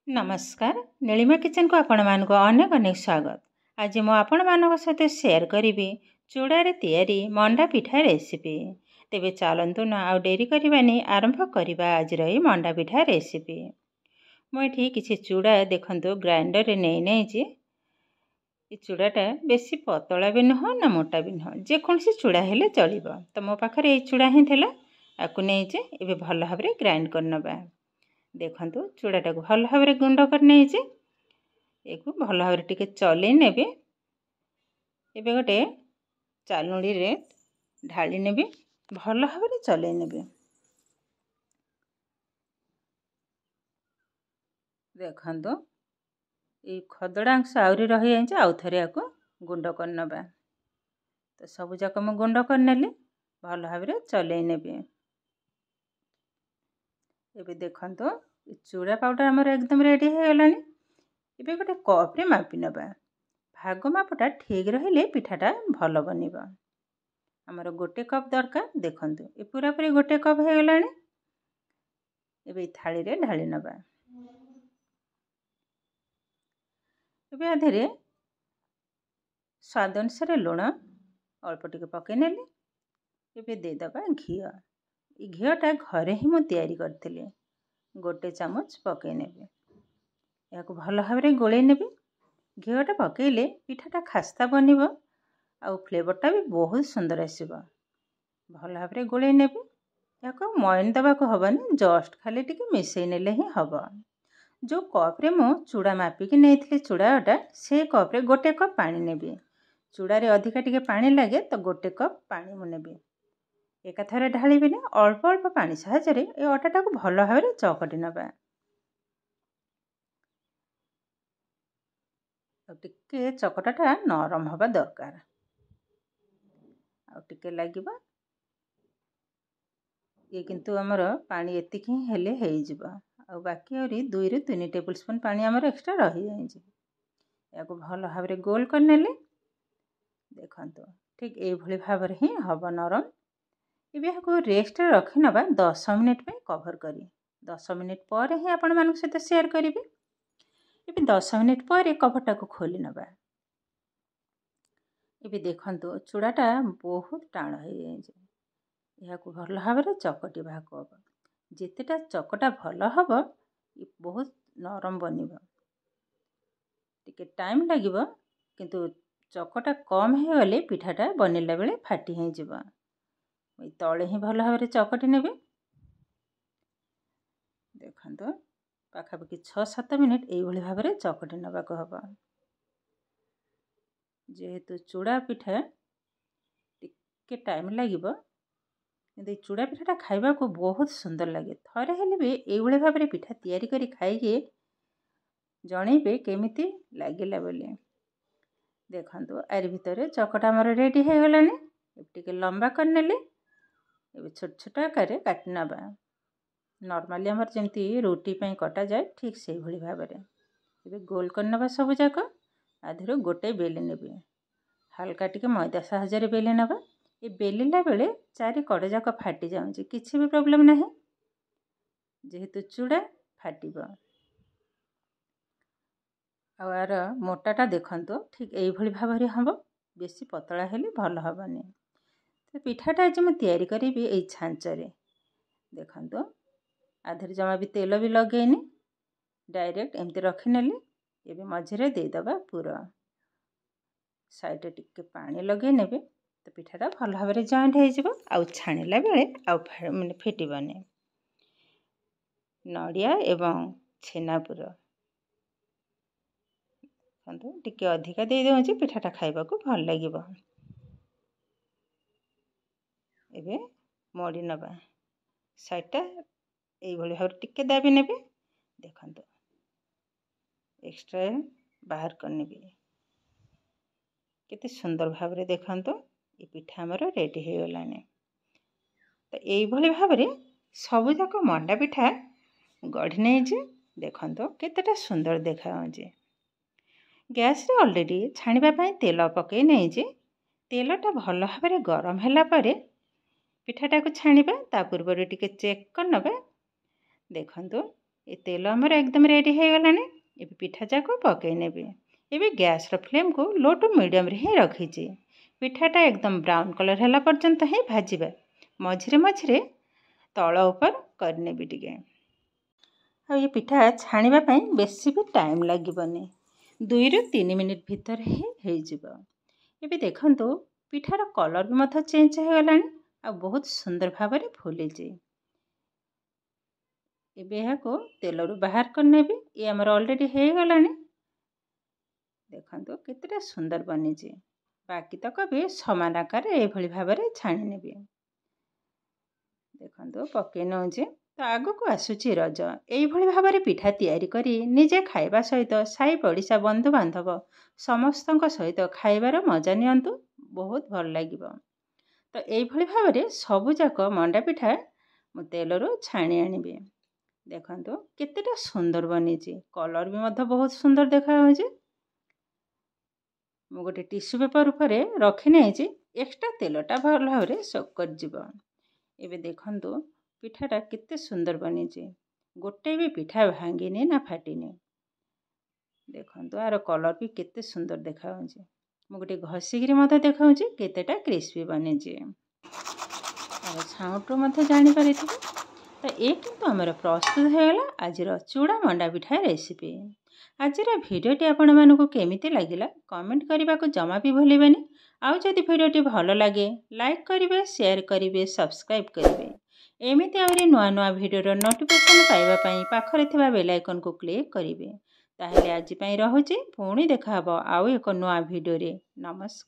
नमस्कार नीलिमा किचन को आपण मानक अनेक अनेक स्वागत। आज मु आपण मानक सहित शेयर करी चूड़ारे तैयारी मंडा पिठा रेसिपी। तेबे चलतु न आउ डेरी करबानी आरंभ करबा आज रही मंडा पिठा रेसिपी। मुझे किसी चूड़ा देखंतु ग्राइंडर रे नहीं ये चूड़ाटा बेसी पतला भी नुह ना मोटा भी नुह, जेकोसी चूड़ा हेले चलिबो। तो मो पाखरे ये चूड़ा ही थिला, आकु नहीं जे एबे भल भाबरे ग्राइंड करनबा। देखंतु चूड़ाटा को भल भाबरे गुंड कर नहीं जे एकु भल भाबरे टिके चले नेबे। एबे गोटे चालुड़ी रे ढाली नेबे, भल भाबरे चले नेबे। देखंतु ये खदड़ा अंश आउरी रही जाए, आउ थरे आकु गुंड करनबा। तो सब जाक म गुंड करनेली, भल भाबरे चले नेबे। एबे देखंतु चूड़ा पाउडर हमर एकदम रेडी हो गलानी। एबे गोटे कप रे मापी नबा। भाग मापटा ठीक रहिले पिठाटा भल बनिबा। हमर गोटे कप दरकार। देखंतु ए पूरा पूरी गोटे कप हो गलानी। एबे थाली रे ढाली नबा। एबे आधेरे स्वाद अनुसार लुण अल्प टिके पके नेली। एबे दे दबा घिया। ई घियाटा घरे ही मु तैयारी करथिले। गोटे चामच पके नेबे। याको भल भाबरे गोळे नेबे। घियाटा पकेले पिठाटा खास्ता बनिबो, आउ फ्लेवरटा भी बहुत सुंदर आसीबो। भल भाबरे गोळे नेबे। याको मयन दबाको हबनी, जस्ट खाली टिके मिसै नेले ही हबो। जो कप रे मु चूड़ा मापी के नेथिले चूड़ाटा, से कप रे गोटे कप पानी नेबे। चूड़ा रे अधिका टिके पानी लागे, तो गोटे कप पानी मु नेबे। एका थरे ढाली बेने, अल्प अल्प पानी साहाय्य ए अटाटा को भल भाबरे चकटी नबा। टिके चकटाटा नरम हबा दरकार। आ टिके लागिबा। ये किंतु हमर पानी एतिक ही हेले हेई जिबा। आ बाकी औरी 2 ରୁ 3 टेबलस्पून पानी हमर एक्स्ट्रा रही जाई जे। याको भल भाबरे गोल करनेले। देखंतु ठीक ए भली भाबरे ही हबा नरम। एबे को रेस्ट रखी नबा 10 मिनिट पे कवर करी। 10 मिनिट पर ही आपण मानक सहित शेयर करिबे। एबे 10 मिनिट पर कवरटा को खोली नबा। एबे देखंतु चूड़ाटा बहुत टाण हो जाय जे। या को भल भाबरे चकटी भाको हबो। जेतेटा चकटा भल हबो, ये बहुत नरम बनिबो। टिके टाइम लागिबो, किंतु चकटा कम हे गले पिठाटा बनिला बेले फाटी हे जिबो। तले ही भल भाबरे चकटी नेबे। देखंतु पाखापाखि 6-7 मिनिट एई भली भाबरे चकटी नबा को हबो। जेहेतु चूड़ा पिठा टिके टाइम लागिबो, किंतु चूड़ा पिठाटा खाइबा को बहुत सुंदर लगे। थरे हेले भी एई भली भाबरे पिठा तैयारी करी खाइके जणैबे केमिति लागिला बोली। देखंतु आरि भितरे चकटा हमर रेडी हो गलानी। टिके लंबा करनेले। एबे छोट छोट आकार काटी नबा। नॉर्मली हमर जेमती रोटी पई कटा जाए, ठीक से भली भाबरे। एबे गोल करनबा सब जाक। आधेरो गोटे बेली नेबे। हल्का टिके मैदा साहाय्य रे बेली नबा। ए बेलिला बेले चारि कड़ जाक फाटी जाउची, किछि भी प्रॉब्लम नाही। जेहेतु चूड़ा फाटिबो। आर मोटाटा देखंतु ठीक एई भली भाबरे हबो। बेसी पतला हेले भल हबनी। तो पिठाटा आज मैं तैयारी करी एई छांचरे। देखंतु आधर जमा भी तेल भी लगेनी, डायरेक्ट एमती रखी नेली। एबे मझरे दे दबा पूरा। साइड रे टिके पानी लगे नेबे। तो पिठाटा भल भाबरे जॉइंट हे जिवो, आउ छाणिला बेले आउ माने फेटिबनी। नडिया एवं छेनापुर देखंतु टिके अधिका दे दोछि, पिठाटा खाइबा को भल लागिबो। एबे मोड़ी नबा। साइडटा एई भली भाबरे टिके दाबी नेबे। देखंतु एक्स्ट्रा बाहर करनेबे। केते सुंदर भाबरे देखंतु ए पिठा हमर रेडी हो गलानी। तो एई भली भाबरे सब जाक मंडा पिठा गढ़ी नै जे। देखंतु केतेटा सुंदर देखा जे। गैस रे ऑलरेडी छाणीबा पई तेल पके नै जे। तेलटा भल भाबरे गरम होला परे पिठाटा को छाणीबा। ता पूर्व टिके चेक करनबा। देखंतु ए तेल आमर एकदम रेडी हो गलानी। ए पिठा जाक पकई नेबे। ए गैस फ्लेम को लो टू मीडियम रे ही रखीची। पिठाटा एकदम ब्राउन कलर है पर्यंत ही भाजबा। मझिरे मझिरे तल ऊपर करनेबी टिके। आ ये पिठा छाणीबा पई बेसी भी टाइम लागबनी। 2 ରୁ 3 मिनिट भीतर ही हो जिवो। एबे देखंतु पिठार कलर भी मथ चेंज हो गलानी आ बहुत सुंदर भाबरे फुलीची। एबे को तेल रु बाहर करनेबी। ये हमर ऑलरेडी हो गलानी। देखंतु केतेटा सुंदर बनीची। बाकी तक भी समान आकार ए भली भाबरे छाणी नेबी। देखंतु पके नउची। तो आगो को आसुची रज। एई भली भाबरे पिठा तैयारी करी निजे खाइबा सहित साई पड़िशा बंधु बांधव समस्तक सहित खाइबार मजा नियंतु। बहुत भल लागिबो। तो एई भली भाबरे सबु जाक मंडा पिठा मु तेल रु छाणी आनिबे। देखंतु केतेटा सुंदर बनीची। कलर भी मध्य बहुत सुंदर देखा होची। मु गोटे टिश्यू पेपर ऊपर रखी नेची। एक्स्ट्रा तेलटा भल भाबरे सोक कर जिवो। एबे देखंतु पिठाटा केते सुंदर बनीची। गोटे भी पिठा भांगिनी ना फाटिनी। देखंतु आरो कलर भी केते सुंदर देखा होची। मु गोटे घसीगिरी मध्य देखा होची केतेटा क्रिस्पी बनीची। आरो साउंड रो मध्य जानि परिथिबे। तो ये किंतु हमर प्रस्तुत हो गला आजिर चूड़ा मंडा पिठा रेसिपी। आजिर भिडियोटी आपण मानकु केमिति लागिला कमेंट करबा को जमा भी भूलिबेनी। आउ जदि भिडियोटी भल लगे लाइक करिवे, शेयर करिवे, सब्सक्राइब करिवे। एमिति आउरी नुआ नुआ भिडियोर नोटिफिकेशन पाइबा पई पाखरे थिबा बेल आइकन को क्लिक करिवे। ताहले आजि पई रहुची। पुणी देखा हबो आउ एक नुआ भिडियो रे। नमस्कार।